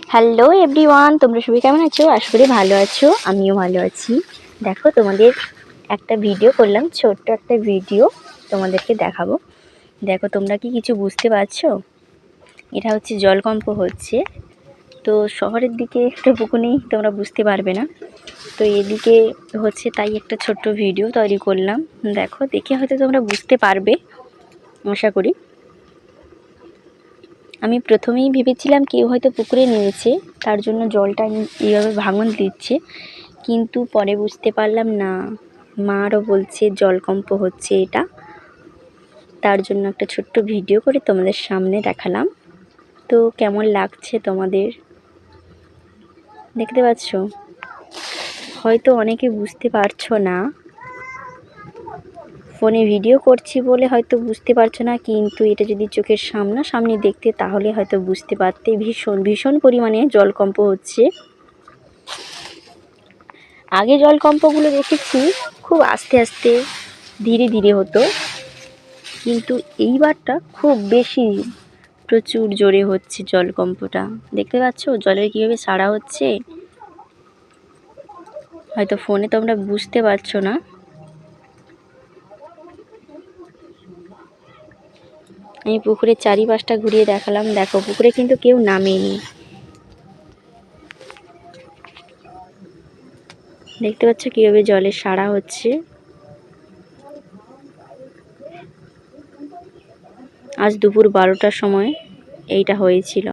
Hello everyone, তোমরা সবাই কেমন আছো? আশা করি ভালো আছো, আমিও ভালো আছি। দেখো, তোমাদের একটা ভিডিও করলাম, ছোট্ট একটা ভিডিও তোমাদেরকে দেখাবো। দেখো, তোমরা কি কিছু বুঝতে পারছো? এটা হচ্ছে জলকম্প হচ্ছে। তো শহরের দিকে একটু পুকুর নেই, তোমরা বুঝতে পারবে না। তো এদিকে হচ্ছে, তাই একটা ছোট্ট ভিডিও তৈরি করলাম। দেখো, দেখে হয়তো তোমরা বুঝতে পারবে আশা করি। আমি প্রথমেই ভেবেছিলাম কেউ হয়তো পুকুরে নেমেছে, তার জন্য জলটা এইভাবে ভাঙন দিচ্ছে, কিন্তু পরে বুঝতে পারলাম না, মা আরও বলছে জলকম্প হচ্ছে এটা। তার জন্য একটা ছোট্ট ভিডিও করে তোমাদের সামনে দেখালাম। তো কেমন লাগছে তোমাদের? দেখতে পাচ্ছ? হয়তো অনেকে বুঝতে পারছো না, ফোনে ভিডিও করছি বলে হয়তো বুঝতে পারছো না, কিন্তু এটা যদি চোখের সামনাসামনি দেখতে তাহলে হয়তো বুঝতে পারতে। ভীষণ ভীষণ পরিমাণে জলকম্প হচ্ছে। আগে জলকম্পগুলো দেখেছি খুব আস্তে আস্তে ধীরে ধীরে হতো, কিন্তু এইবারটা খুব বেশি, প্রচুর জোরে হচ্ছে জলকম্পটা। দেখতে পাচ্ছ জলের কীভাবে সাড়া হচ্ছে? হয়তো ফোনে তোমরা বুঝতে পারছো না। আমি পুকুরের চারিপাশটা ঘুরিয়ে দেখালাম। দেখো, পুকুরে কিন্তু কেউ নামেনি। দেখতে পাচ্ছ কীভাবে জলের সাড়া হচ্ছে? আজ দুপুর 12টার সময় এইটা হয়েছিল।